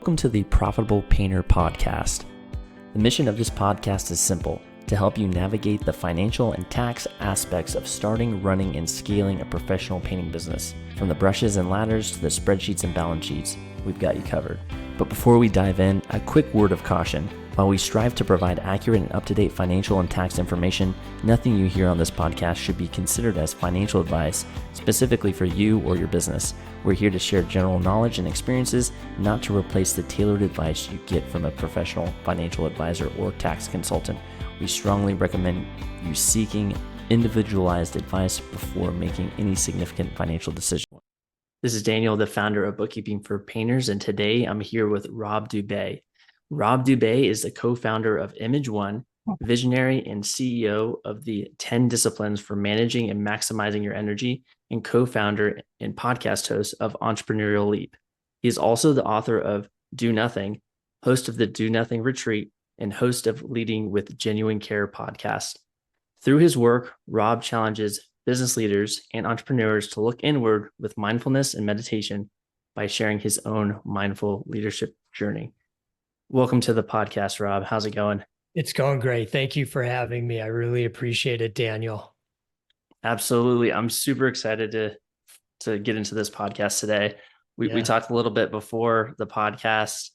Welcome to the Profitable Painter Podcast. The mission of this podcast is simple: to help you navigate the financial and tax aspects of starting, running, and scaling a professional painting business. From the brushes and ladders to the spreadsheets and balance sheets, we've got you covered. But before we dive in, a quick word of caution. While we strive to provide accurate and up-to-date financial and tax information, nothing you hear on this podcast should be considered as financial advice specifically for you or your business. We're here to share general knowledge and experiences, not to replace the tailored advice you get from a professional financial advisor or tax consultant. We strongly recommend you seeking individualized advice before making any significant financial decision. This is Daniel, the founder of Bookkeeping for Painters, and today I'm here with Rob Dube. Rob Dube is the co-founder of ImageOne, visionary and CEO of the 10 Disciplines for Managing and Maximizing Your Energy, and co-founder and podcast host of Entrepreneurial Leap. He is also the author of Do Nothing, host of the Do Nothing Retreat, and host of Leading with Genuine Care podcast. Through his work, Rob challenges business leaders and entrepreneurs to look inward with mindfulness and meditation by sharing his own mindful leadership journey. Welcome to the podcast, Rob. How's it going? It's going great. Thank you for having me. I really appreciate it, Daniel. Absolutely. I'm super excited to get into this podcast today. We talked a little bit before the podcast.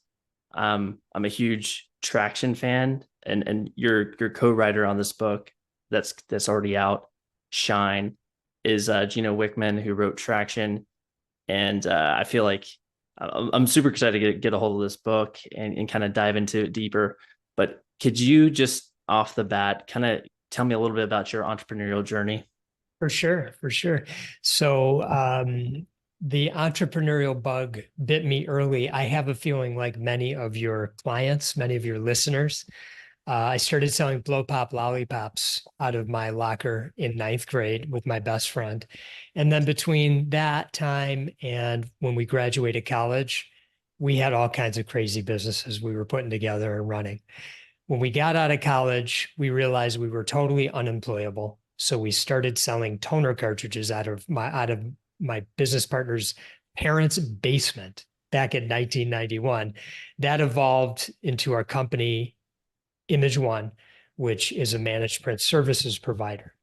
I'm a huge Traction fan, and your co-writer on this book that's already out, Shine, is Gino Wickman, who wrote Traction. And I feel like I'm super excited to get a hold of this book and kind of dive into it deeper. But could you just off the bat kind of tell me a little bit about your entrepreneurial journey? For sure. So the entrepreneurial bug bit me early. I have a feeling like many of your clients, many of your listeners. I started selling blow pop lollipops out of my locker in 9th grade with my best friend. And then between that time and when we graduated college, we had all kinds of crazy businesses we were putting together and running. When we got out of college, we realized we were totally unemployable. So we started selling toner cartridges out of my business partner's parents' basement back in 1991. That evolved into our company, ImageOne, which is a managed print services provider.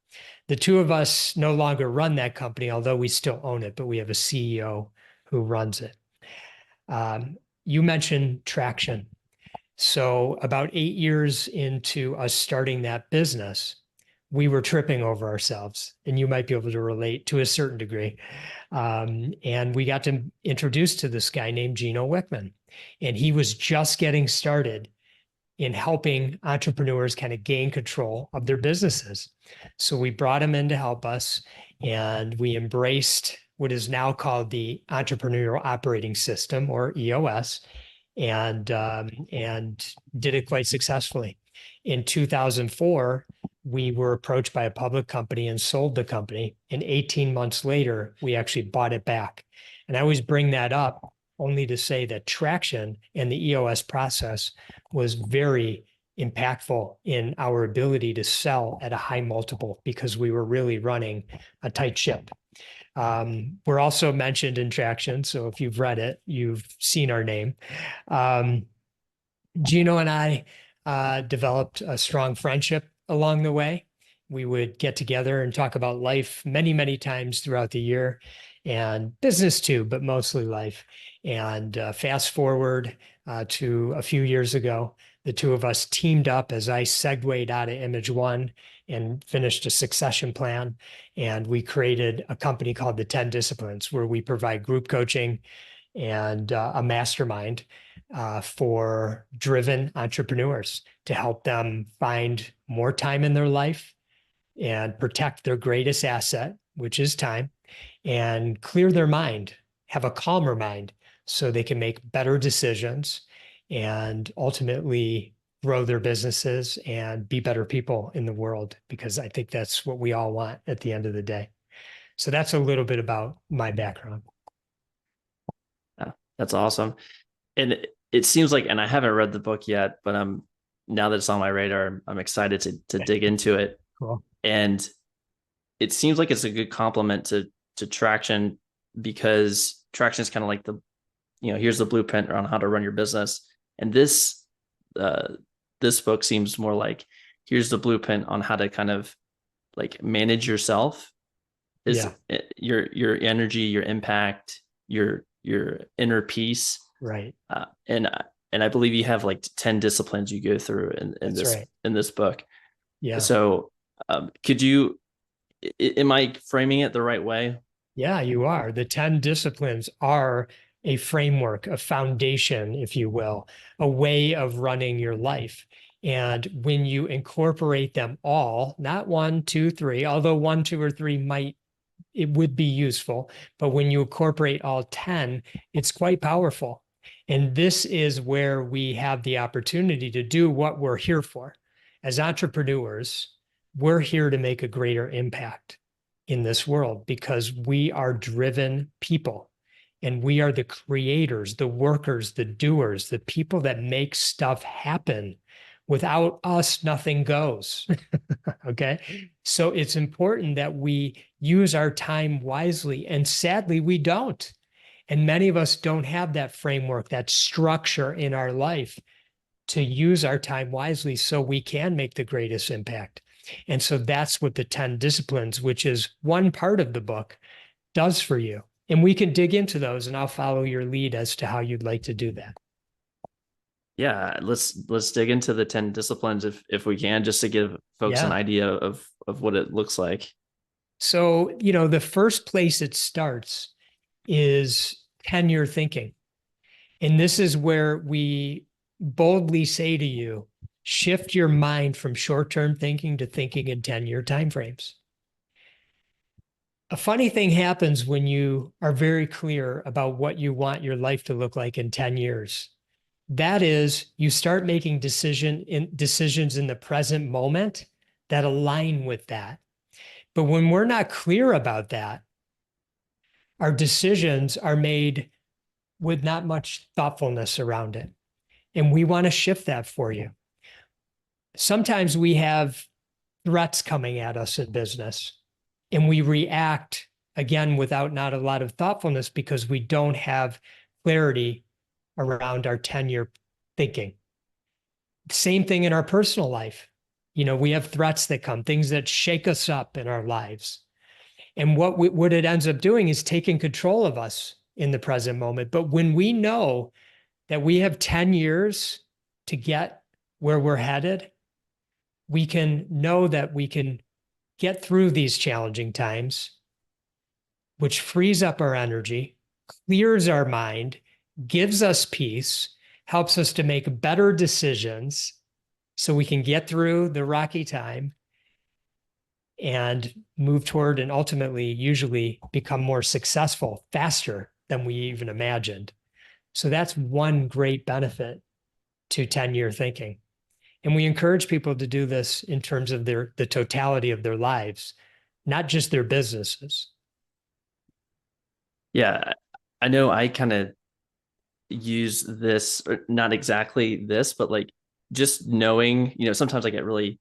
The two of us no longer run that company, although we still own it, but we have a CEO who runs it. You mentioned Traction. So about 8 years into us starting that business, we were tripping over ourselves, and you might be able to relate to a certain degree. And we got to introduce to this guy named Gino Wickman, and he was just getting started in helping entrepreneurs kind of gain control of their businesses. So we brought him in to help us, and we embraced what is now called the Entrepreneurial Operating System, or EOS, and did it quite successfully. In 2004, we were approached by a public company and sold the company. And 18 months later, we actually bought it back. And I always bring that up only to say that Traction and the EOS process was very impactful in our ability to sell at a high multiple because we were really running a tight ship. We're also mentioned in Traction, so if you've read it, you've seen our name. Gino and I developed a strong friendship along the way. We would get together and talk about life many, many times throughout the year, and business too, but mostly life. And fast forward to a few years ago, the two of us teamed up as I segued out of ImageOne and finished a succession plan. And we created a company called the 10 Disciplines, where we provide group coaching and a mastermind for driven entrepreneurs to help them find more time in their life and protect their greatest asset, which is time, and clear their mind, have a calmer mind so they can make better decisions and ultimately grow their businesses and be better people in the world, because I think that's what we all want at the end of the day. So that's a little bit about my background. Yeah, that's awesome. And it seems like, and I haven't read the book yet, but now that it's on my radar, I'm excited to dig into it. Cool. And it seems like it's a good complement to Traction, because Traction is kind of like here's the blueprint on how to run your business. And uh, this book seems more like, here's the blueprint on how to kind of like manage yourself, is Yeah, your energy, your impact, your inner peace. right. And I believe you have like 10 disciplines you go through That's right. in this book. Yeah. So could you, am I framing it the right way? Yeah, you are. The 10 disciplines are a framework, a foundation, if you will, a way of running your life. And when you incorporate them all, not one, two, three, although one, two, or three it would be useful, but when you incorporate all 10, it's quite powerful. And this is where we have the opportunity to do what we're here for. As entrepreneurs, we're here to make a greater impact in this world because we are driven people and we are the creators, the workers, the doers, the people that make stuff happen. Without us, nothing goes. Okay. So it's important that we use our time wisely. And sadly, we don't. And many of us don't have that framework, that structure in our life to use our time wisely so we can make the greatest impact. And so that's what the 10 disciplines, which is one part of the book, does for you. And we can dig into those, and I'll follow your lead as to how you'd like to do that. Yeah, let's dig into the 10 disciplines if we can, just to give folks an Yeah. idea of what it looks like. So, the first place it starts is tenure thinking. And this is where we boldly say to you, shift your mind from short-term thinking to thinking in 10-year timeframes. A funny thing happens when you are very clear about what you want your life to look like in 10 years. That is, you start making decisions in the present moment that align with that. But when we're not clear about that, our decisions are made with not much thoughtfulness around it. And we want to shift that for you. Sometimes we have threats coming at us in business, and we react again without not a lot of thoughtfulness because we don't have clarity around our 10-year thinking. Same thing in our personal life. We have threats that come, things that shake us up in our lives. And what it ends up doing is taking control of us in the present moment. But when we know that we have 10 years to get where we're headed, we can know that we can get through these challenging times, which frees up our energy, clears our mind, gives us peace, helps us to make better decisions so we can get through the rocky time and move toward and ultimately usually become more successful faster than we even imagined. So that's one great benefit to 10-year thinking. And we encourage people to do this in terms of the totality of their lives, not just their businesses. Yeah, I know I kind of use this, or not exactly this, but like just knowing, sometimes I get really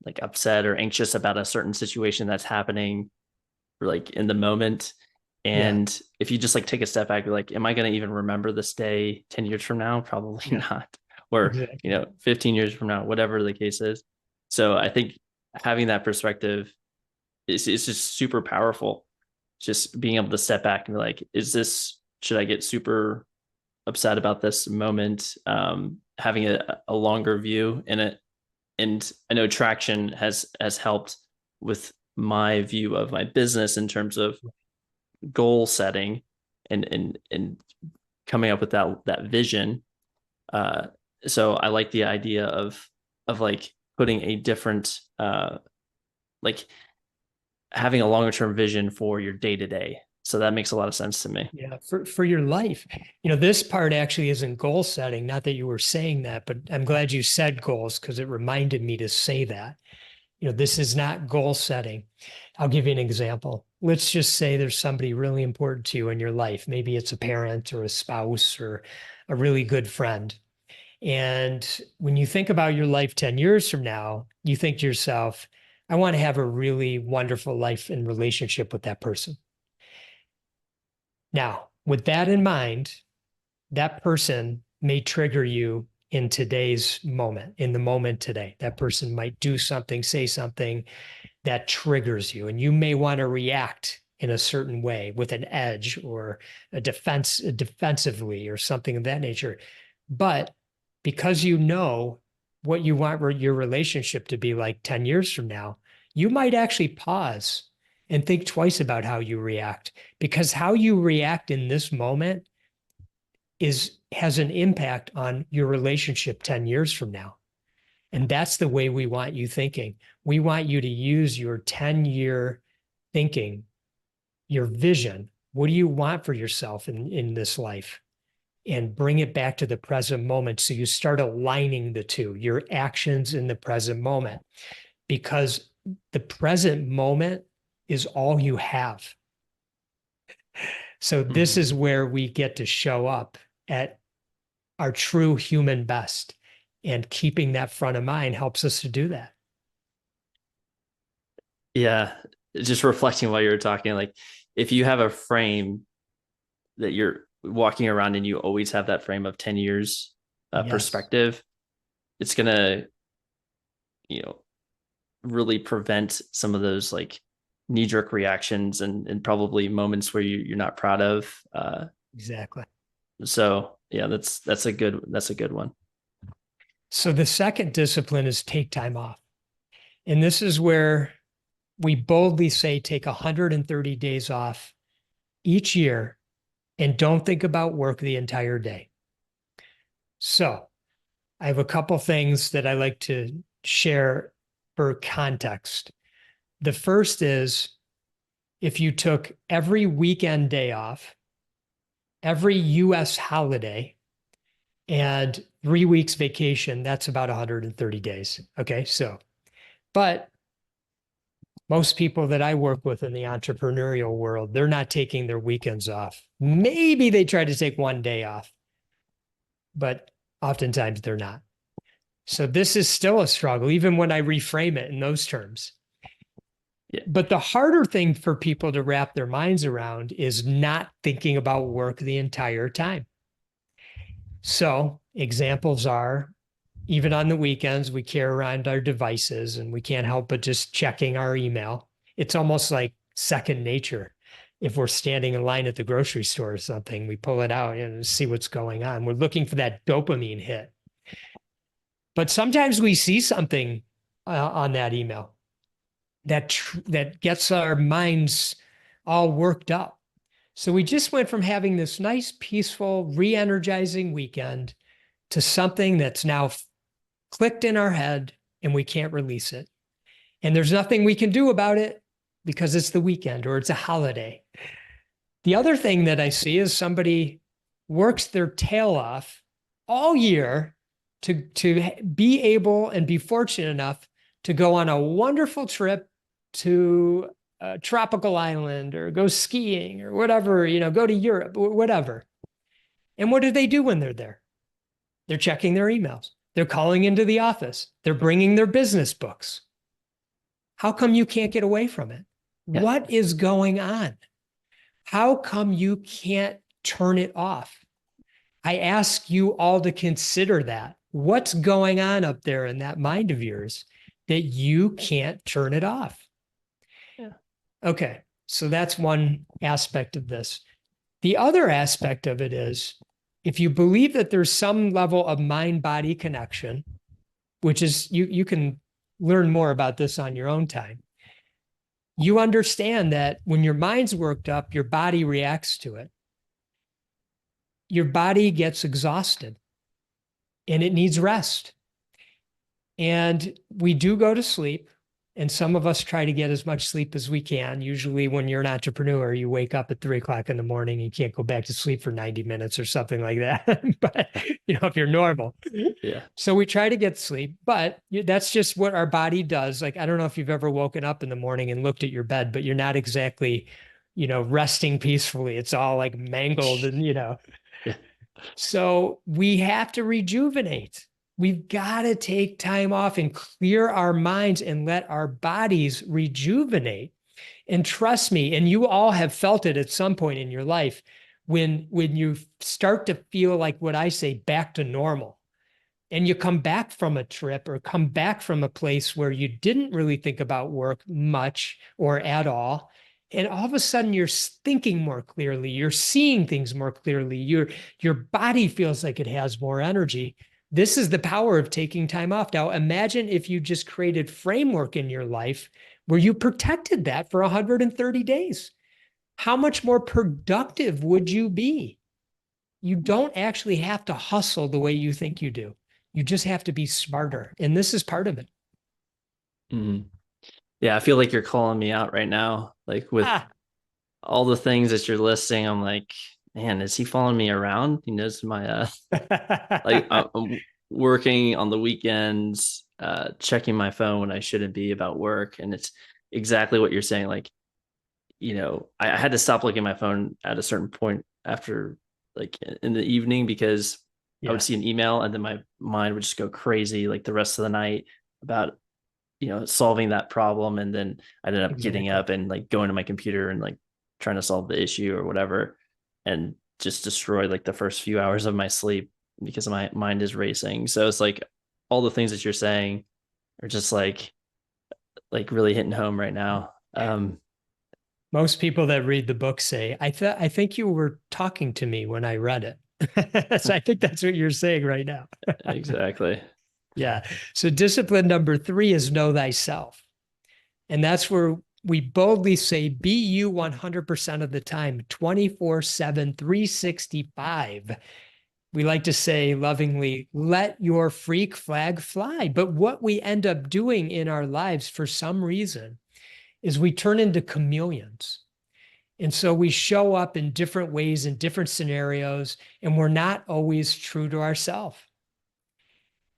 like upset or anxious about a certain situation that's happening, or like in the moment. Yeah, And if you just like take a step back, you're like, am I going to even remember this day 10 years from now? Probably yeah, not. Or, exactly. 15 years from now, whatever the case is. So I think having that perspective is just super powerful. Just being able to step back and be like, should I get super upset about this moment? Having a longer view in it. And I know traction has helped with my view of my business in terms of goal setting and coming up with that vision. Uh, so I like the idea of like putting a different like having a longer term vision for your day to day. So that makes a lot of sense to me. Yeah, for your life. This part actually isn't goal setting. Not that you were saying that, but I'm glad you said goals because it reminded me to say that. This is not goal setting. I'll give you an example. Let's just say there's somebody really important to you in your life. Maybe it's a parent or a spouse or a really good friend. And when you think about your life 10 years from now, you think to yourself, I want to have a really wonderful life and relationship with that person. Now, with that in mind, that person may trigger you in today's moment, in the moment today. That person might do something, say something that triggers you, and you may want to react in a certain way with an edge or defensively or something of that nature. But because you know what you want your relationship to be like 10 years from now, you might actually pause and think twice about how you react, because how you react in this moment has an impact on your relationship 10 years from now. And that's the way we want you thinking. We want you to use your 10-year thinking, your vision. What do you want for yourself in this life? And bring it back to the present moment. So you start aligning the two, your actions in the present moment, because the present moment is all you have. So this is where we get to show up at our true human best. And keeping that front of mind helps us to do that. Yeah. Just reflecting while you were talking, like if you have a frame that you're walking around and you always have that frame of 10 years Yes. perspective, it's going to, really prevent some of those like knee-jerk reactions and probably moments where you're not proud of. Exactly. So yeah, that's a good one. So the second discipline is take time off. And this is where we boldly say, take 130 days off each year and don't think about work the entire day. So I have a couple things that I like to share for context. The first is, if you took every weekend day off, every US holiday, and 3 weeks vacation, that's about 130 days. Okay. So, but most people that I work with in the entrepreneurial world, they're not taking their weekends off. Maybe they try to take one day off, but oftentimes they're not. So this is still a struggle, even when I reframe it in those terms. Yeah. But the harder thing for people to wrap their minds around is not thinking about work the entire time. So examples are, even on the weekends, we carry around our devices and we can't help but just checking our email. It's almost like second nature. If we're standing in line at the grocery store or something, we pull it out and see what's going on. We're looking for that dopamine hit. But sometimes we see something on that email that gets our minds all worked up. So we just went from having this nice, peaceful, re-energizing weekend to something that's now clicked in our head and we can't release it. And there's nothing we can do about it because it's the weekend or it's a holiday. The other thing that I see is somebody works their tail off all year to be able and be fortunate enough to go on a wonderful trip to a tropical island or go skiing or whatever, go to Europe or whatever. And what do they do when they're there? They're checking their emails. They're calling into the office. They're bringing their business books. How come you can't get away from it? Yeah. What is going on? How come you can't turn it off? I ask you all to consider that. What's going on up there in that mind of yours that you can't turn it off? Yeah. Okay, so that's one aspect of this. The other aspect of it is, if you believe that there's some level of mind-body connection, which is, you can learn more about this on your own time. You understand that when your mind's worked up, your body reacts to it. Your body gets exhausted and it needs rest. And we do go to sleep, and some of us try to get as much sleep as we can. Usually when you're an entrepreneur, you wake up at 3 o'clock in the morning, you can't go back to sleep for 90 minutes or something like that. But, if you're normal. Yeah. So we try to get sleep, but that's just what our body does. Like, I don't know if you've ever woken up in the morning and looked at your bed, but you're not exactly, resting peacefully. It's all like mangled and, Yeah. So we have to rejuvenate. We've got to take time off and clear our minds and let our bodies rejuvenate. And trust me, and you all have felt it at some point in your life, when you start to feel like what I say, back to normal, and you come back from a trip or come back from a place where you didn't really think about work much or at all, and all of a sudden you're thinking more clearly, you're seeing things more clearly, your body feels like it has more energy. This is the power of taking time off. Now imagine if you just created framework in your life where you protected that for 130 days. How much more productive would you be? You don't actually have to hustle the way you think you do. You just have to be smarter. And this is part of it. Mhm. Yeah, I feel like you're calling me out right now. Like with Ah. all the things that you're listing, I'm like, man, is he following me around? He knows my like I'm working on the weekends, checking my phone when I shouldn't be about work. And it's exactly what you're saying. Like, I had to stop looking at my phone at a certain point after like in the evening because I would Yeah, see an email and then my mind would just go crazy like the rest of the night about solving that problem. And then I ended up getting exactly. up and like going to my computer and like trying to solve the issue or whatever, and just destroyed like the first few hours of my sleep because my mind is racing. So it's like all the things that you're saying are just like really hitting home right now. Most people that read the book say, I think you were talking to me when I read it. So I think that's what you're saying right now. Exactly. Yeah. So discipline number 3 is know thyself. And that's where we boldly say, be you 100% of the time, 24/7, 365. We like to say lovingly, let your freak flag fly. But what we end up doing in our lives for some reason is we turn into chameleons. And so we show up in different ways, in different scenarios, and we're not always true to ourselves.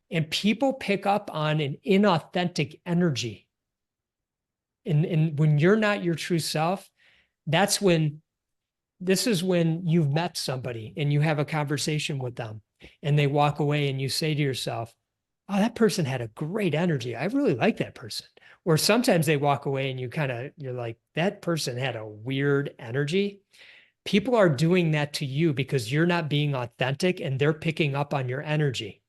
And people pick up on an inauthentic energy. And when you're not your true self, that's when this is when you've met somebody and you have a conversation with them and they walk away and you say to yourself, oh, that person had a great energy. I really like that person. Or sometimes they walk away and you're like, that person had a weird energy. People are doing that to you because you're not being authentic and they're picking up on your energy.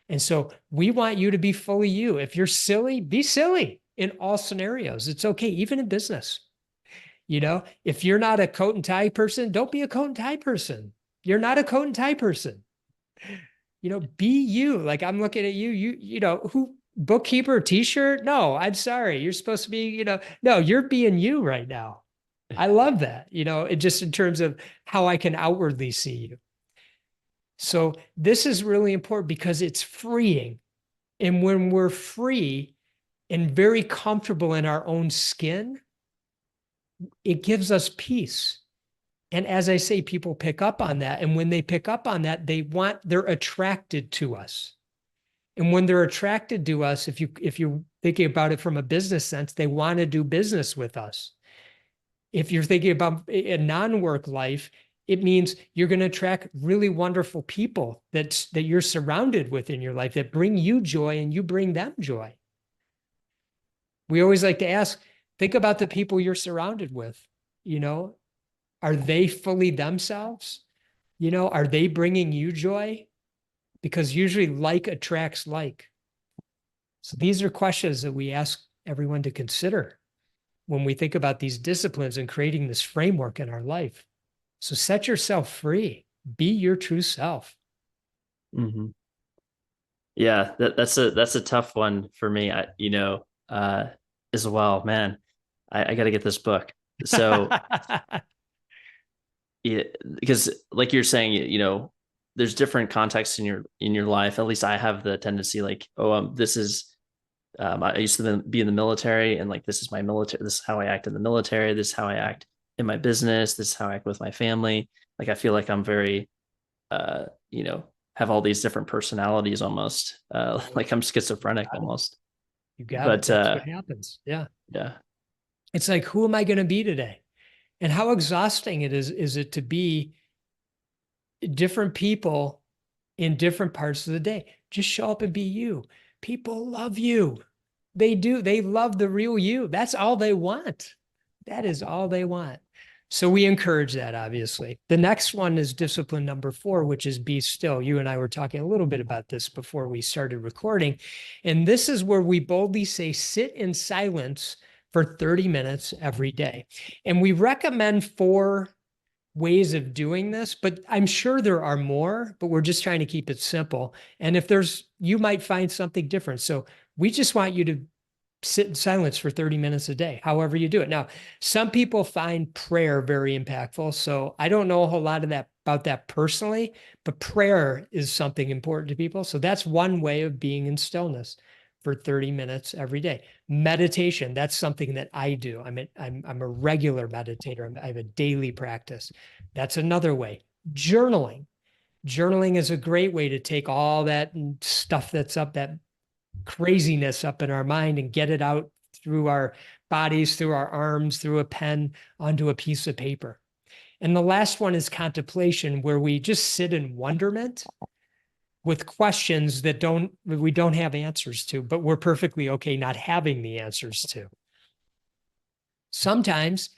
And so we want you to be fully you. If you're silly, be silly in all scenarios. It's okay, even in business. If you're not a coat and tie person, don't be a coat and tie person. You're not a coat and tie person. Be you. Like I'm looking at you, who bookkeeper t-shirt? No, I'm sorry. You're supposed to be, no, you're being you right now. I love that, it just in terms of how I can outwardly see you. So this is really important because it's freeing. And when we're free and very comfortable in our own skin, it gives us peace. And as I say, people pick up on that. And when they pick up on that, they're attracted to us. And when they're attracted to us, if you're thinking about it from a business sense, they want to do business with us. If you're thinking about a non-work life, it means you're going to attract really wonderful people that you're surrounded with in your life that bring you joy and you bring them joy. We always like to ask, think about the people you're surrounded with. Are they fully themselves? Are they bringing you joy? Because usually like attracts like. So these are questions that we ask everyone to consider when we think about these disciplines and creating this framework in our life. So set yourself free, be your true self. Mm-hmm. Yeah, that's a tough one for me. As well, man. I got to get this book. So yeah, because like you're saying, there's different contexts in your life. At least I have the tendency, like, oh, this is. I used to be in the military, and like this is my military. This is how I act in the military. This is how I act in my business. This is how I act with my family. Like I feel like I'm very, uh, you know, have all these different personalities almost. Like I'm schizophrenic almost. You got it. But That's what happens. Yeah. yeah. It's like, who am I going to be today? And how exhausting is it to be different people in different parts of the day? Just show up and be you. People love you. They do. They love the real you. That's all they want. That is all they want. So we encourage that, obviously. The next one is discipline number 4, which is be still. You and I were talking a little bit about this before we started recording. And this is where we boldly say, sit in silence for 30 minutes every day. And we recommend 4 ways of doing this, but I'm sure there are more, but we're just trying to keep it simple. And if you might find something different. So we just want you to sit in silence for 30 minutes a day, however you do it. Now, some people find prayer very impactful. So I don't know a whole lot of that about that personally, but prayer is something important to people. So that's one way of being in stillness for 30 minutes every day. Meditation, that's something that I do. I'm a regular meditator. I have a daily practice. That's another way. Journaling. Journaling is a great way to take all that stuff that's up, that craziness up in our mind, and get it out through our bodies, through our arms, through a pen, onto a piece of paper. And the last one is contemplation, where we just sit in wonderment with questions that we don't have answers to, but we're perfectly okay not having the answers to. Sometimes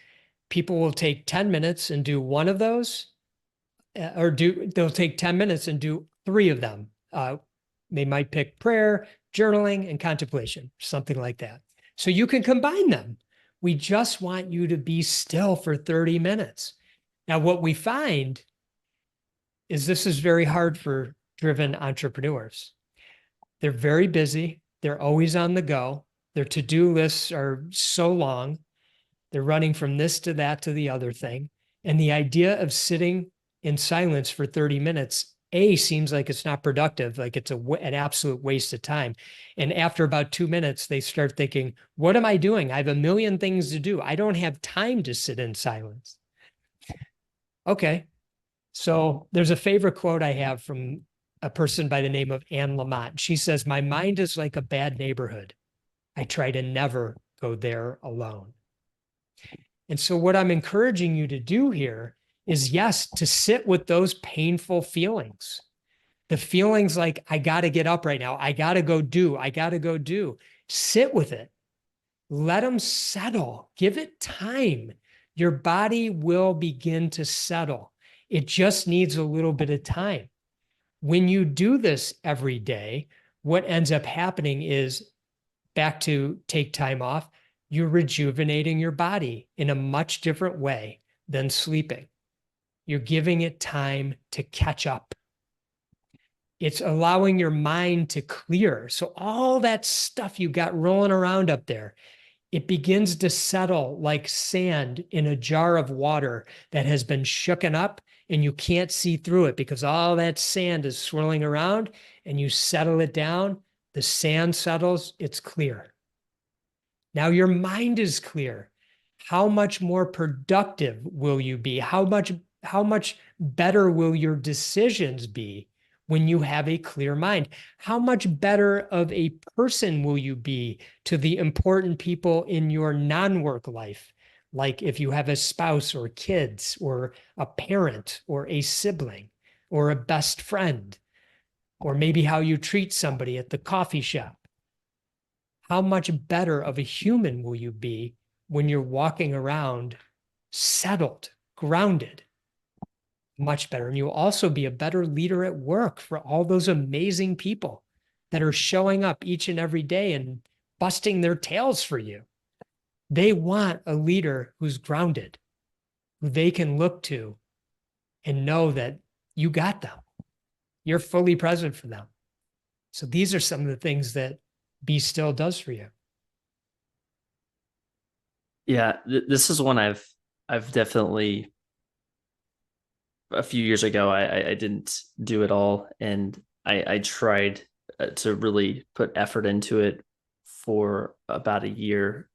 people will take 10 minutes and do one of those, they'll take 10 minutes and do 3 of them. They might pick prayer, journaling, and contemplation, something like that. So you can combine them. We just want you to be still for 30 minutes. Now, what we find is this is very hard for driven entrepreneurs. They're very busy. They're always on the go. Their to-do lists are so long. They're running from this to that to the other thing. And the idea of sitting in silence for 30 minutes, seems like it's not productive, like it's an absolute waste of time. And after about 2 minutes, they start thinking, what am I doing? I have a million things to do. I don't have time to sit in silence. Okay. So there's a favorite quote I have from a person by the name of Anne Lamott. She says, my mind is like a bad neighborhood. I try to never go there alone. And so what I'm encouraging you to do here is, yes, to sit with those painful feelings. The feelings like, I got to get up right now. I got to go do. Sit with it. Let them settle. Give it time. Your body will begin to settle. It just needs a little bit of time. When you do this every day, what ends up happening is, back to take time off, you're rejuvenating your body in a much different way than sleeping. You're giving it time to catch up. It's allowing your mind to clear. So all that stuff you got rolling around up there, it begins to settle like sand in a jar of water that has been shooken up, and you can't see through it because all that sand is swirling around, and you settle it down. The sand settles, it's clear. Now your mind is clear. How much more productive will you be? How much better will your decisions be when you have a clear mind? How much better of a person will you be to the important people in your non-work life? Like if you have a spouse or kids or a parent or a sibling or a best friend, or maybe how you treat somebody at the coffee shop. How much better of a human will you be when you're walking around settled, grounded? Much better. And you'll also be a better leader at work for all those amazing people that are showing up each and every day and busting their tails for you. They want a leader who's grounded, who they can look to and know that you got them. You're fully present for them. So these are some of the things that Be Still does for you. Yeah, this is one I've definitely, a few years ago, I didn't do it all, and I tried to really put effort into it for about a year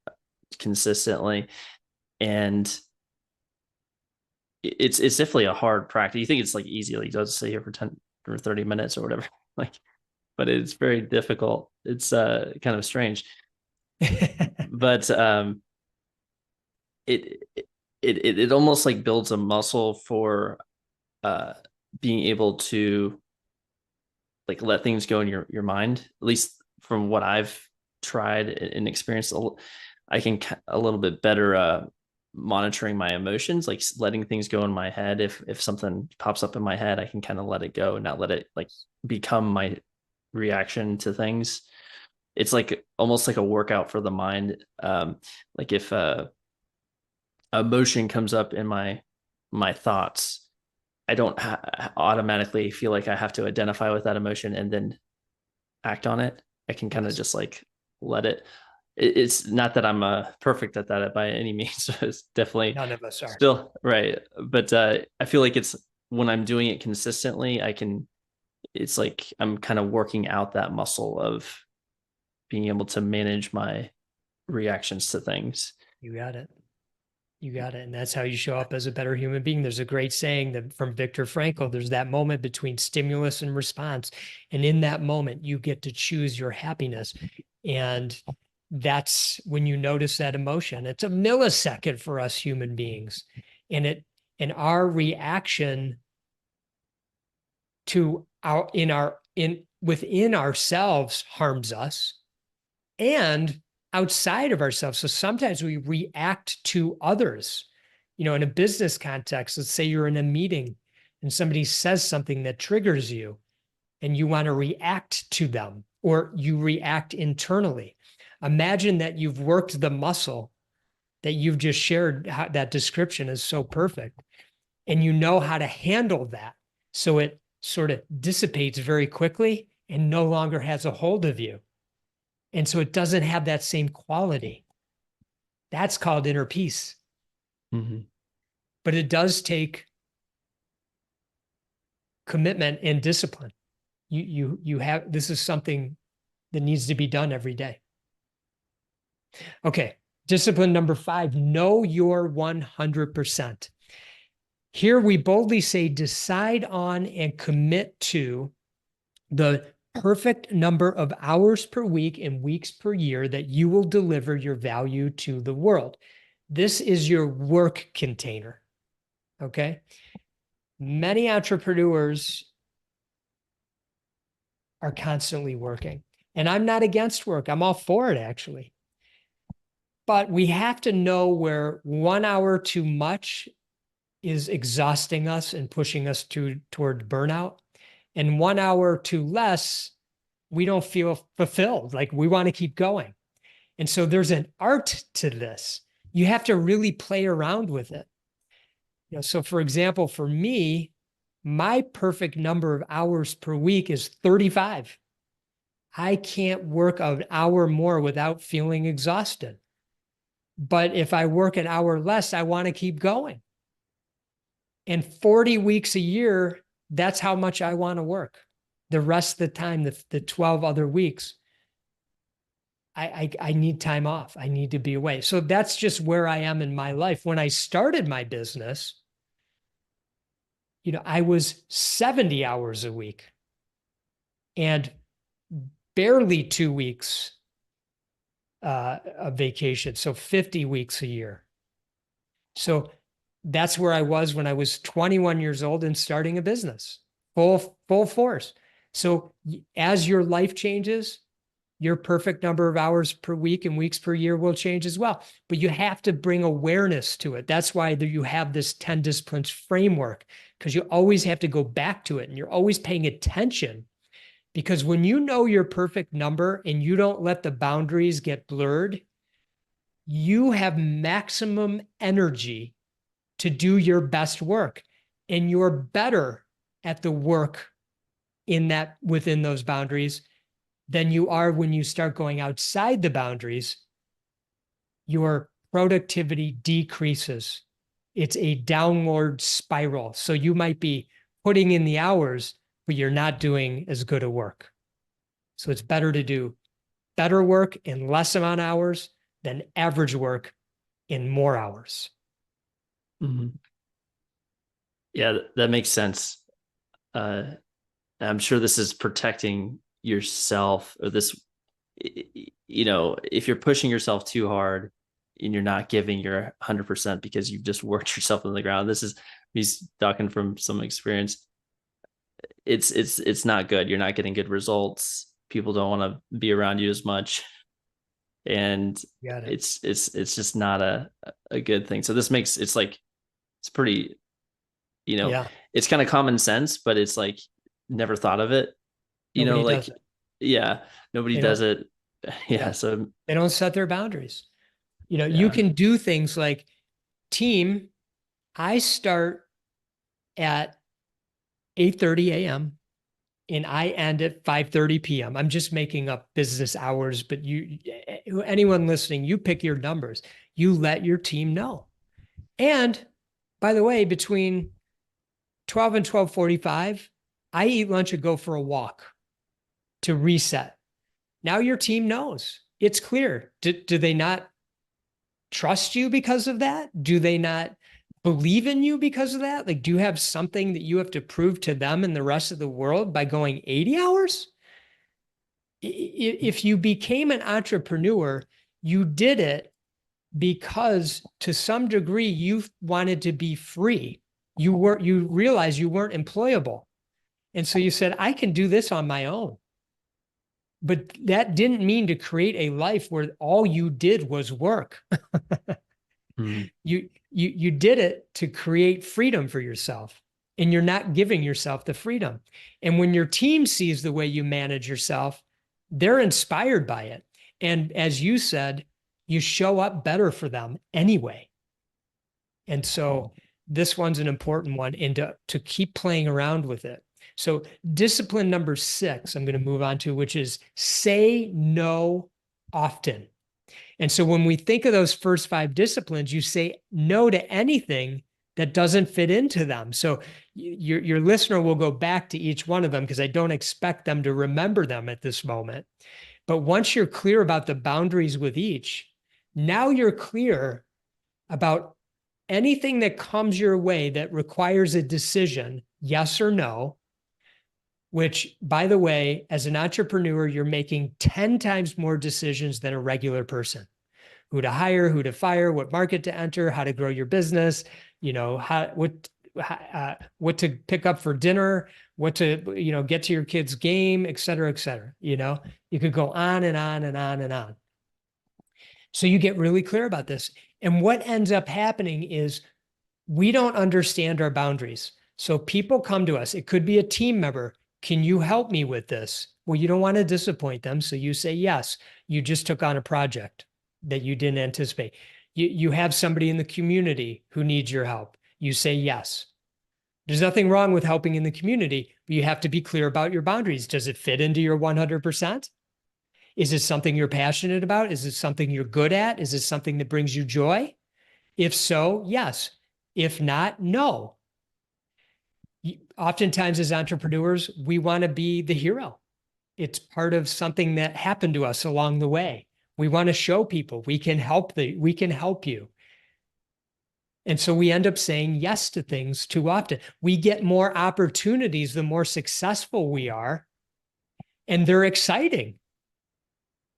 consistently, and it's definitely a hard practice. You think it's like easy, like just sit here for 10 or 30 minutes or whatever, like, but it's very difficult. It's kind of strange. But it almost like builds a muscle for being able to like let things go in your mind. At least from what I've tried and experienced, I can a little bit better monitoring my emotions, like letting things go in my head. If something pops up in my head, I can kind of let it go and not let it like become my reaction to things. It's like almost like a workout for the mind. Like if emotion comes up in my thoughts, I don't automatically feel like I have to identify with that emotion and then act on it. I can kind of just like let it. It's not that I'm perfect at that by any means. It's definitely None of us are. still right, but I feel like it's when I'm doing it consistently, I can. It's like I'm kind of working out that muscle of being able to manage my reactions to things. You got it. You got it. And that's how you show up as a better human being. There's a great saying that from Viktor Frankl, there's that moment between stimulus and response. And in that moment, you get to choose your happiness. And that's when you notice that emotion. It's a millisecond for us human beings. And our reaction to within ourselves harms us and outside of ourselves. So sometimes we react to others, in a business context. Let's say you're in a meeting and somebody says something that triggers you and you want to react to them, or you react internally. Imagine that you've worked the muscle that you've just shared. That description is so perfect. And you know how to handle that. So it sort of dissipates very quickly and no longer has a hold of you. And so it doesn't have that same quality. That's called inner peace. Mm-hmm. But it does take commitment and discipline. You have, this is something that needs to be done every day. Okay. Discipline number 5, know your 100%. Here we boldly say, decide on and commit to the perfect number of hours per week and weeks per year that you will deliver your value to the world. This is your work container. Okay. Many entrepreneurs are constantly working, and I'm not against work. I'm all for it, actually. But we have to know where 1 hour too much is exhausting us and pushing us toward burnout, and 1 hour too less, we don't feel fulfilled. Like we want to keep going. And so there's an art to this. You have to really play around with it. So for example, for me, my perfect number of hours per week is 35. I can't work an hour more without feeling exhausted. But if I work an hour less, I want to keep going. And 40 weeks a year, that's how much I want to work. The rest of the time, the 12 other weeks, I need time off. I need to be away. So that's just where I am in my life. When I started my business, I was 70 hours a week and barely 2 weeks of vacation. So 50 weeks a year. So that's where I was when I was 21 years old and starting a business, full force. So as your life changes, your perfect number of hours per week and weeks per year will change as well. But you have to bring awareness to it. That's why you have this 10 disciplines framework, because you always have to go back to it and you're always paying attention. Because when you know your perfect number and you don't let the boundaries get blurred, you have maximum energy to do your best work, and you're better at the work within those boundaries than you are when you start going outside the boundaries. Your productivity decreases. It's a downward spiral. So you might be putting in the hours, but you're not doing as good a work. So it's better to do better work in less amount of hours than average work in more hours. Mm-hmm. Yeah, that makes sense. I'm sure this is protecting yourself, or this, if you're pushing yourself too hard and you're not giving your 100% because you've just worked yourself in the ground. This is me talking from some experience. It's not good. You're not getting good results. People don't want to be around you as much. and Got it. it's just not a good thing. So this makes it's like it's pretty, you know, Yeah. it's kind of common sense, but it's like never thought of it, you know, Nobody like does it. yeah, nobody They does don't, it. Yeah, yeah. so They don't set their boundaries. You yeah. can do things like team, I start at 8:30 a.m. and I end at 5:30 p.m. I'm just making up business hours, but anyone listening, you pick your numbers. You let your team know. And by the way, between 12 and 12:45, I eat lunch and go for a walk to reset. Now your team knows. It's clear. Do they not trust you because of that? Do they not believe in you because of that? Like, do you have something that you have to prove to them and the rest of the world by going 80 hours? If you became an entrepreneur, you did it because to some degree you wanted to be free. You realized you weren't employable. And so you said, I can do this on my own. But that didn't mean to create a life where all you did was work. Mm. You did it to create freedom for yourself, and you're not giving yourself the freedom. And when your team sees the way you manage yourself, they're inspired by it. And as you said, you show up better for them anyway. And so this one's an important one, and to keep playing around with it. So discipline number 6, I'm going to move on to, which is say no often. And so when we think of those first 5 disciplines, you say no to anything that doesn't fit into them. So your listener will go back to each one of them because I don't expect them to remember them at this moment. But once you're clear about the boundaries with each, now you're clear about anything that comes your way that requires a decision, yes or no, which, by the way, as an entrepreneur, you're making 10 times more decisions than a regular person. Who to hire, who to fire, what market to enter, how to grow your business, what to pick up for dinner, what to, get to your kid's game, et cetera, et cetera. You could go on and on and on and on. So you get really clear about this. And what ends up happening is we don't understand our boundaries. So people come to us. It could be a team member. Can you help me with this? Well, you don't want to disappoint them. So you say yes. You just took on a project that you didn't anticipate. You have somebody in the community who needs your help. You say yes. There's nothing wrong with helping in the community, but you have to be clear about your boundaries. Does it fit into your 100%? Is it something you're passionate about? Is it something you're good at? Is it something that brings you joy? If so, yes. If not, no. Oftentimes as entrepreneurs, we want to be the hero. It's part of something that happened to us along the way. We want to show people we can help you. And so we end up saying yes to things too often. We get more opportunities the more successful we are, and they're exciting.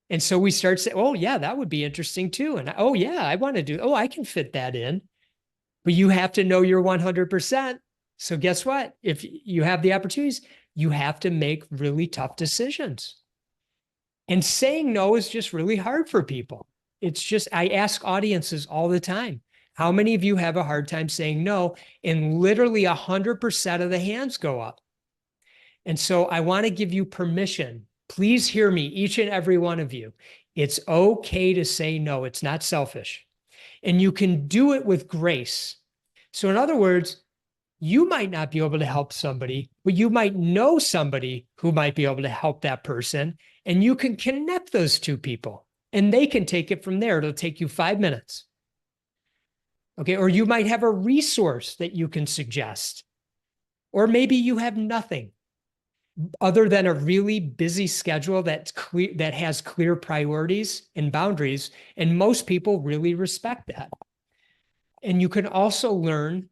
And so we start saying, oh, yeah, that would be interesting too. And oh, yeah, I want to do, I can fit that in. But you have to know your 100%. So guess what? If you have the opportunities, you have to make really tough decisions. And saying no is just really hard for people. It's just, I ask audiences all the time, how many of you have a hard time saying no? And literally 100% of the hands go up. And so I want to give you permission. Please hear me, each and every one of you. It's okay to say no. It's not selfish. And you can do it with grace. So in other words, you might not be able to help somebody, but you might know somebody who might be able to help that person. And you can connect those two people and they can take it from there. It'll take you 5 minutes. Okay. Or you might have a resource that you can suggest. Or maybe you have nothing other than a really busy schedule that's clear, that has clear priorities and boundaries. And most people really respect that. And you can also learn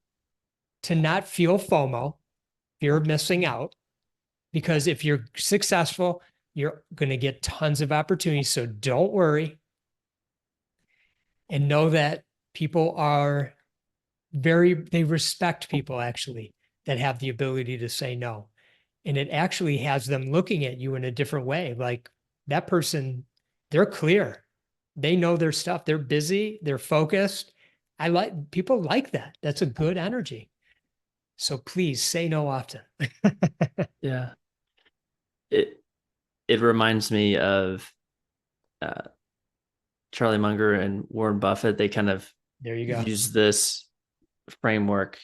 to not feel FOMO, fear of missing out, because if you're successful, you're going to get tons of opportunities. So don't worry. And know that people are they respect people actually that have the ability to say no. And it actually has them looking at you in a different way. Like that person, they're clear. They know their stuff. They're busy. They're focused. People like that. That's a good energy. So please say no often. Yeah. It it reminds me of uh, Charlie Munger and Warren Buffett. They kind of There you go. use this framework,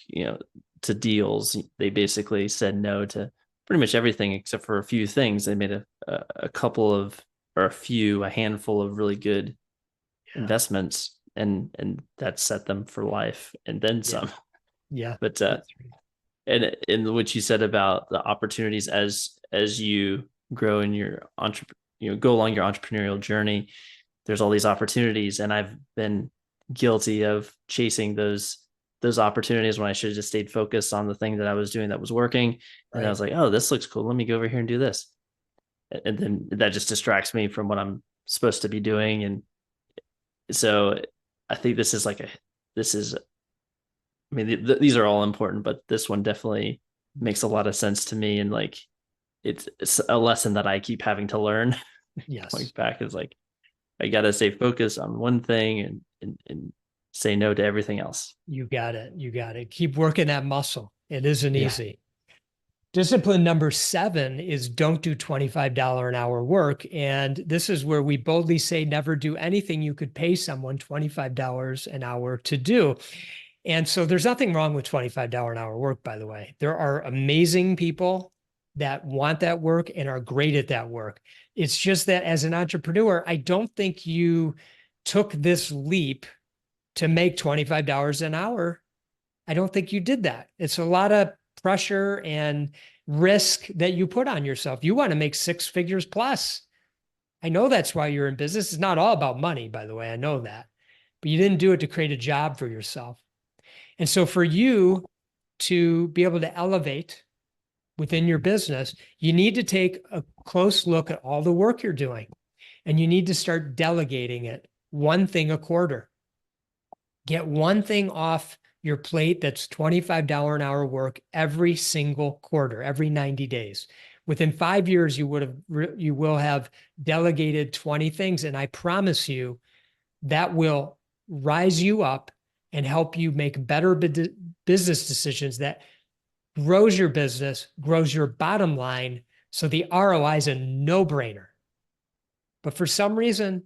to deals. They basically said no to pretty much everything except for a few things. They made a couple of, or a handful of really good Yeah. investments, and that set them for life and then Yeah. some. Yeah. But That's right. and what you said about the opportunities as you grow in your go along your entrepreneurial journey, there's all these opportunities, and I've been guilty of chasing those opportunities when I should have just stayed focused on the thing that I was doing that was working. And I Right. was like, oh, this looks cool, let me go over here and do this, and then that just distracts me from what I'm supposed to be doing. And so I think this is I mean, these are all important, but this one definitely makes a lot of sense to me. And like, it's a lesson that I keep having to learn. Going Yes. back is like, I got to stay focused on one thing, and say no to everything else. You got it. You got it. Keep working that muscle. It isn't Yeah. easy. Discipline number 7 is don't do $25 an hour work. And this is where we boldly say never do anything you could pay someone $25 an hour to do. And so there's nothing wrong with $25 an hour work, by the way. There are amazing people that want that work and are great at that work. It's just that as an entrepreneur, I don't think you took this leap to make $25 an hour. I don't think you did that. It's a lot of pressure and risk that you put on yourself. You want to make 6 figures plus. I know that's why you're in business. It's not all about money, by the way. I know that. But you didn't do it to create a job for yourself. And so for you to be able to elevate within your business, you need to take a close look at all the work you're doing, and you need to start delegating it, one thing a quarter. Get one thing off your plate that's $25 an hour work every single quarter, every 90 days. Within 5 years, you will have delegated 20 things. And I promise you that will rise you up and help you make better business decisions that grows your business, grows your bottom line. So the ROI is a no-brainer. But for some reason,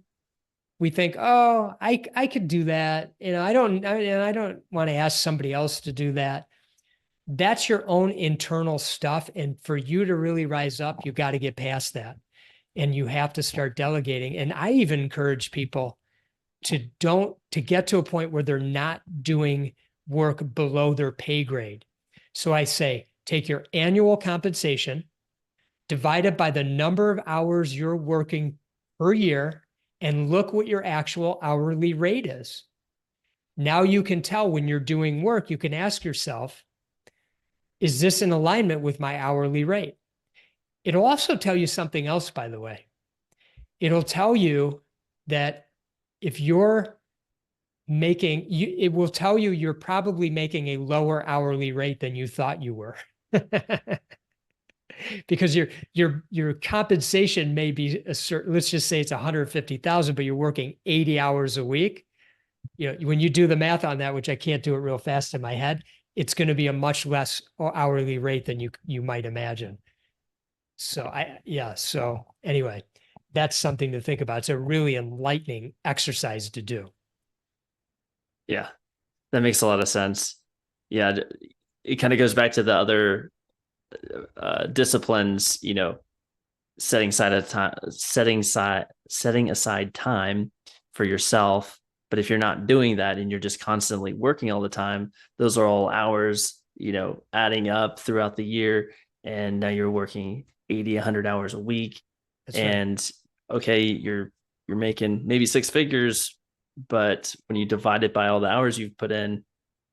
we think, oh, I could do that. I don't want to ask somebody else to do that. That's your own internal stuff. And for you to really rise up, you got to get past that. And you have to start delegating. And I even encourage people to get to a point where they're not doing work below their pay grade. So I say, take your annual compensation, divide it by the number of hours you're working per year, and look what your actual hourly rate is. Now you can tell when you're doing work, you can ask yourself, is this in alignment with my hourly rate? It'll also tell you something else, by the way. It'll tell you that if you're it will tell you you're probably making a lower hourly rate than you thought you were. Because your compensation may be a certain, let's just say it's 150,000, but you're working 80 hours a week. When you do the math on that, which I can't do it real fast in my head, it's going to be a much less hourly rate than you might imagine. So So anyway, that's something to think about. It's a really enlightening exercise to do. Yeah, that makes a lot of sense. Yeah, it kind of goes back to the other disciplines, setting aside time for yourself. But if you're not doing that and you're just constantly working all the time, those are all hours, adding up throughout the year. And now you're working 80, 100 hours a week. That's and right. Okay, you're making maybe 6 figures, but when you divide it by all the hours you've put in,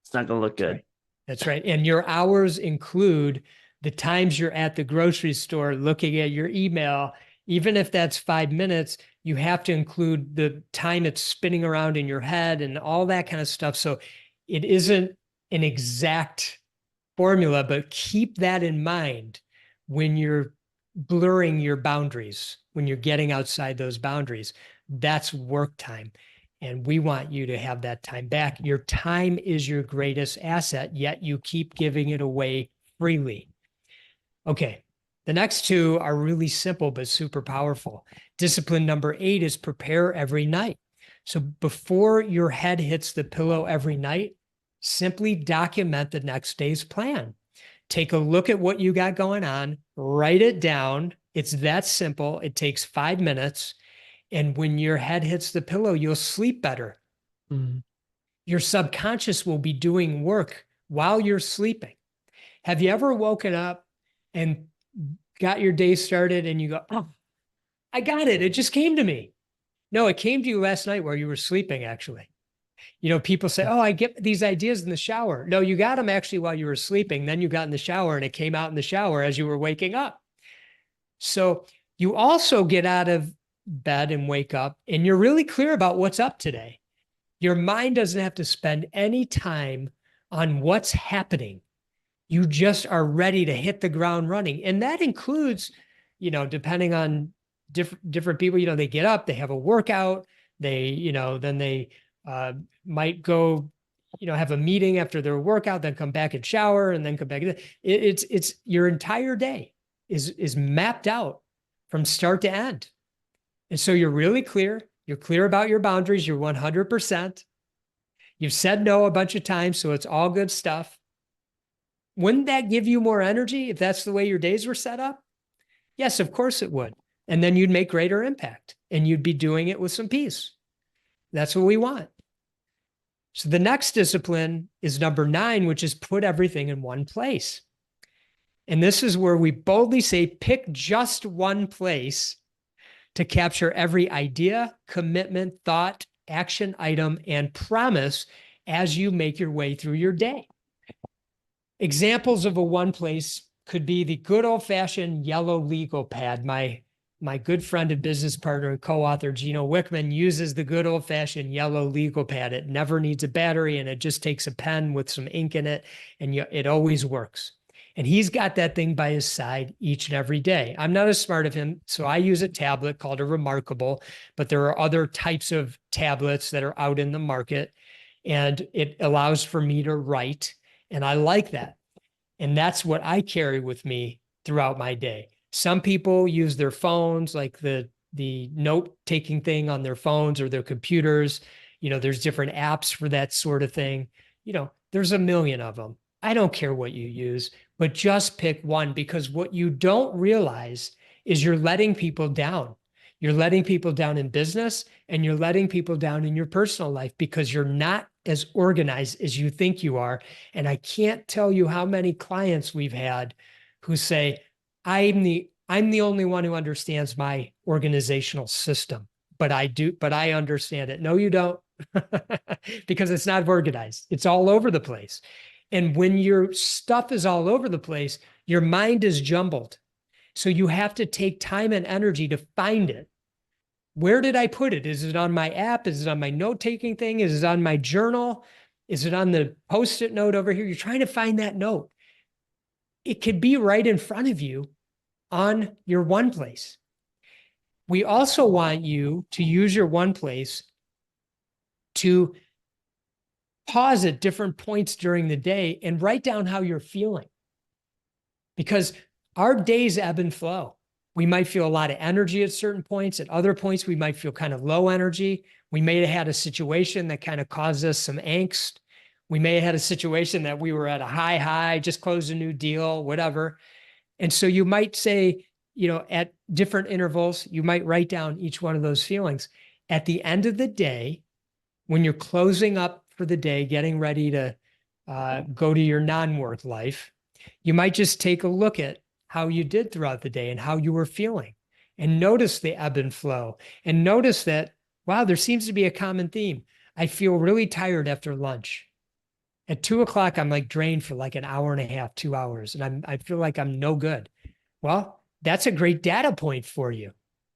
it's not going to look good. Right. That's right. And your hours include the times you're at the grocery store looking at your email. Even if that's 5 minutes, you have to include the time it's spinning around in your head and all that kind of stuff. So it isn't an exact formula, but keep that in mind when you're blurring your boundaries, when you're getting outside those boundaries, that's work time. And we want you to have that time back. Your time is your greatest asset, yet you keep giving it away freely. Okay. The next two are really simple, but super powerful. Discipline number 8 is prepare every night. So before your head hits the pillow every night, simply document the next day's plan. Take a look at what you got going on, write it down. It's that simple. It takes 5 minutes. And when your head hits the pillow, you'll sleep better. Mm. Your subconscious will be doing work while you're sleeping. Have you ever woken up and got your day started and you go, oh, I got it. It just came to me. No, it came to you last night while you were sleeping, actually. You know, people say, oh, I get these ideas in the shower. No, you got them actually while you were sleeping. Then you got in the shower and it came out in the shower as you were waking up. So you also get out of bed and wake up and you're really clear about what's up today. Your mind doesn't have to spend any time on what's happening. You just are ready to hit the ground running. And that includes, you know, depending on different people, you know, they get up, they have a workout, they, you know, then they might go, you know, have a meeting after their workout, then come back and shower and then come back. It's your entire day is mapped out from start to end. And so you're really clear. You're clear about your boundaries. You're 100%. You've said no a bunch of times, so it's all good stuff. Wouldn't that give you more energy if that's the way your days were set up? Yes, of course it would. And then you'd make greater impact and you'd be doing it with some peace. That's what we want. So the next discipline is number 9, which is put everything in one place. And this is where we boldly say, pick just one place to capture every idea, commitment, thought, action item, and promise as you make your way through your day. Examples of a one place could be the good old-fashioned yellow legal pad. My good friend and business partner and co-author, Gino Wickman, uses the good old-fashioned yellow legal pad. It never needs a battery, and it just takes a pen with some ink in it, and it always works. And he's got that thing by his side each and every day. I'm not as smart as him, so I use a tablet called a Remarkable, but there are other types of tablets that are out in the market, and it allows for me to write, and I like that. And that's what I carry with me throughout my day. Some people use their phones, like the note-taking thing on their phones or their computers. You know, there's different apps for that sort of thing. You know, there's a million of them. I don't care what you use, but just pick one, because what you don't realize is you're letting people down. You're letting people down in business and you're letting people down in your personal life because you're not as organized as you think you are. And I can't tell you how many clients we've had who say, I'm the only one who understands my organizational system, but I understand it. No, you don't, because it's not organized. It's all over the place. And when your stuff is all over the place, your mind is jumbled. So you have to take time and energy to find it. Where did I put it? Is it on my app? Is it on my note-taking thing? Is it on my journal? Is it on the Post-it note over here? You're trying to find that note. It could be right in front of you on your one place. We also want you to use your one place to pause at different points during the day and write down how you're feeling. Because our days ebb and flow. We might feel a lot of energy at certain points. At other points, we might feel kind of low energy. We may have had a situation that kind of caused us some angst. We may have had a situation that we were at a high, just closed a new deal, whatever. And so you might say, you know, at different intervals, you might write down each one of those feelings. At the end of the day, when you're closing up for the day, getting ready to go to your non-work life, you might just take a look at how you did throughout the day and how you were feeling, and notice the ebb and flow, and notice that, wow, there seems to be a common theme. I feel really tired after lunch. At 2:00, I'm like drained for like an hour and a half, 2 hours, and I feel like I'm no good. Well, that's a great data point for you.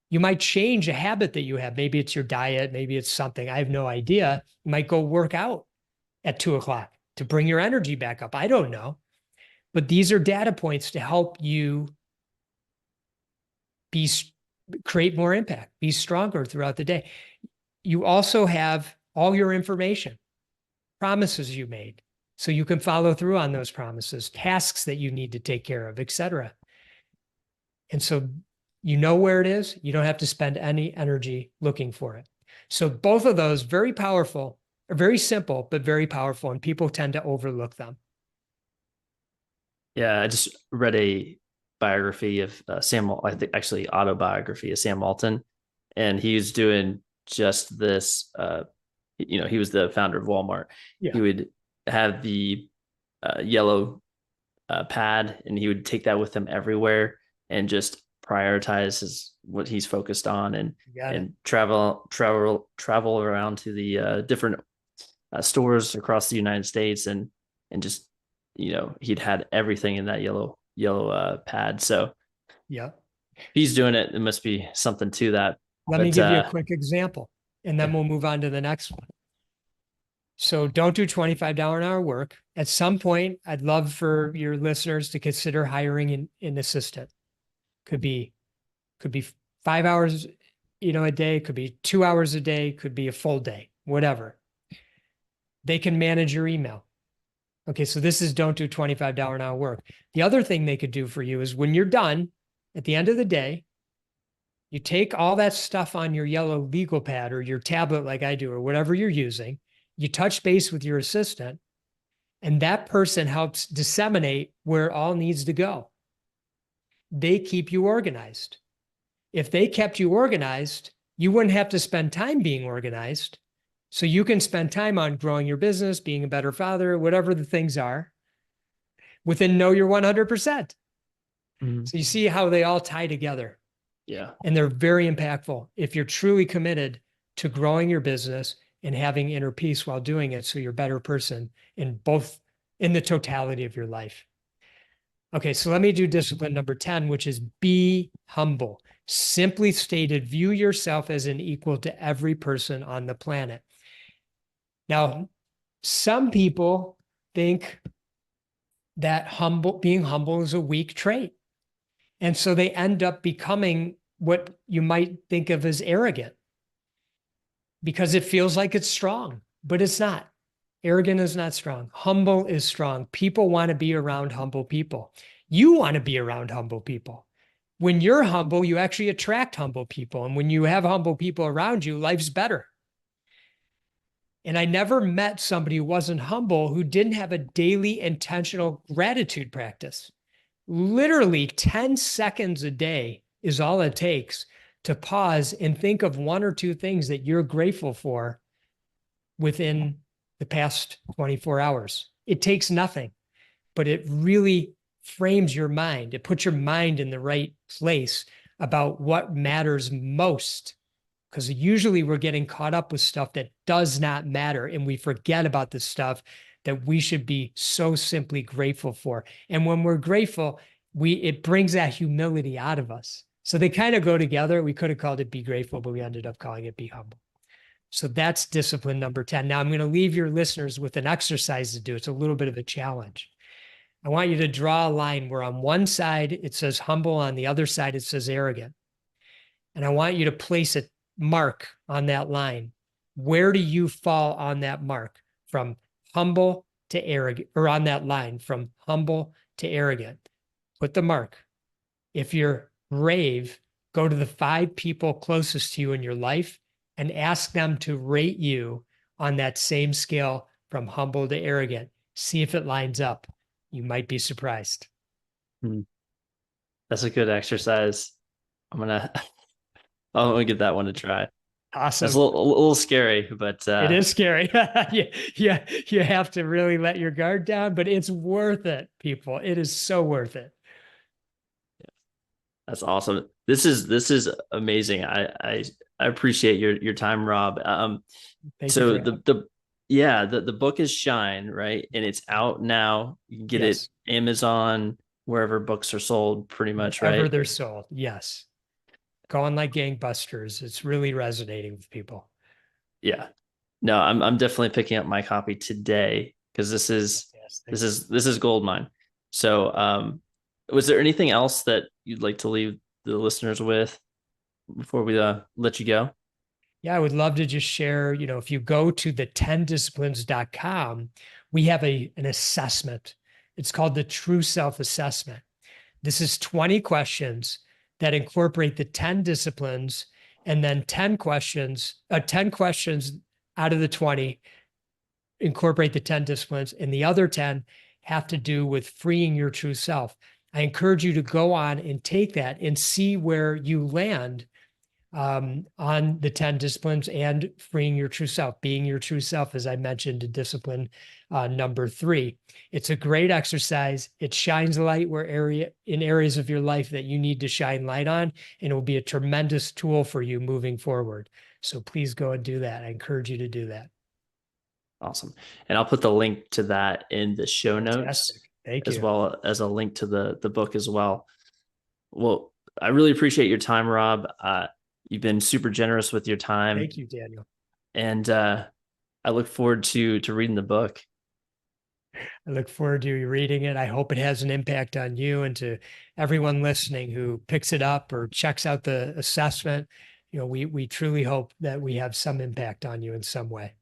You might change a habit that you have. Maybe it's your diet. Maybe it's something. I have no idea. You might go work out at 2:00 to bring your energy back up. I don't know. But these are data points to help you create more impact, be stronger throughout the day. You also have all your information, promises you made, so you can follow through on those promises, tasks that you need to take care of, etc. And so you know where it is. You don't have to spend any energy looking for it. So both of those, very powerful, are very simple, but very powerful, and people tend to overlook them. Yeah, I just read a biography of I think actually autobiography of Sam Walton, and he was doing just this. He was the founder of Walmart. Yeah. He would have the yellow pad, and he would take that with him everywhere and just prioritize what he's focused on, and travel around to the different stores across the United States, and just he'd had everything in that yellow pad. So yeah, if he's doing it, it must be something to that. Let me give you a quick example, and then we'll move on to the next one. So don't do $25 an hour work. At some point, I'd love for your listeners to consider hiring an assistant. Could be 5 hours, a day, could be 2 hours a day, could be a full day, whatever. They can manage your email. Okay, so this is don't do $25 an hour work. The other thing they could do for you is when you're done, at the end of the day, you take all that stuff on your yellow legal pad or your tablet like I do, or whatever you're using, you touch base with your assistant, and that person helps disseminate where it all needs to go. They keep you organized. If they kept you organized, you wouldn't have to spend time being organized. So you can spend time on growing your business, being a better father, whatever the things are, within Know Your 100%. Mm-hmm. So you see how they all tie together. Yeah. And they're very impactful if you're truly committed to growing your business and having inner peace while doing it, so you're a better person in the totality of your life. Okay, so let me do discipline number 10, which is be humble. Simply stated, view yourself as an equal to every person on the planet. Now, some people think that being humble is a weak trait. And so they end up becoming what you might think of as arrogant because it feels like it's strong, but it's not. Arrogant is not strong. Humble is strong. People want to be around humble people. You want to be around humble people. When you're humble, you actually attract humble people. And when you have humble people around you, life's better. And I never met somebody who wasn't humble who didn't have a daily intentional gratitude practice. Literally 10 seconds a day is all it takes to pause and think of one or two things that you're grateful for within the past 24 hours. It takes nothing, but it really frames your mind. It puts your mind in the right place about what matters most. Because usually we're getting caught up with stuff that does not matter, and we forget about the stuff that we should be so simply grateful for. And when we're grateful, it brings that humility out of us. So they kind of go together. We could have called it be grateful, but we ended up calling it be humble. So that's discipline number 10. Now I'm going to leave your listeners with an exercise to do. It's a little bit of a challenge. I want you to draw a line where on one side it says humble, on the other side it says arrogant. And I want you to place a mark on that line. Where do you fall on that mark from humble to arrogant, or on that line from humble to arrogant? Put the mark. If you're brave, go to the 5 people closest to you in your life and ask them to rate you on that same scale from humble to arrogant. See if it lines up. You might be surprised. That's a good exercise. I'm gonna give that one a try. Awesome. It's a little scary, but it is scary. You have to really let your guard down, but it's worth it, people. It is so worth it. That's awesome. This is amazing. I appreciate your time, Rob. So the book is Shine, right? And it's out now. You can get it Amazon, wherever books are sold, pretty much, right? Wherever they're sold. Yes. Going like gangbusters. It's really resonating with people. Yeah. No, I'm definitely picking up my copy today because this is gold mine. So was there anything else that you'd like to leave the listeners with before we let you go? Yeah, I would love to just share, if you go to the 10disciplines.com, we have an assessment. It's called the True Self Assessment. This is 20 questions that incorporate the 10 disciplines, and then 10 questions out of the 20 incorporate the 10 disciplines, and the other 10 have to do with freeing your true self. I encourage you to go on and take that and see where you land on the 10 disciplines and freeing your true self, being your true self, as I mentioned, in discipline number 3. It's a great exercise. It shines light in areas of your life that you need to shine light on, and it will be a tremendous tool for you moving forward. So please go and do that. I encourage you to do that. Awesome. And I'll put the link to that in the show notes. Fantastic. Thank as you. well as a link to the book as well. Well, I really appreciate your time, Rob. You've been super generous with your time. Thank you, Daniel. And I look forward to reading the book. I look forward to reading it. I hope it has an impact on you and to everyone listening who picks it up or checks out the assessment. We truly hope that we have some impact on you in some way.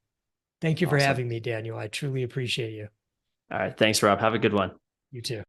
Thank you for having me, Daniel. I truly appreciate you. All right. Thanks, Rob. Have a good one. You too.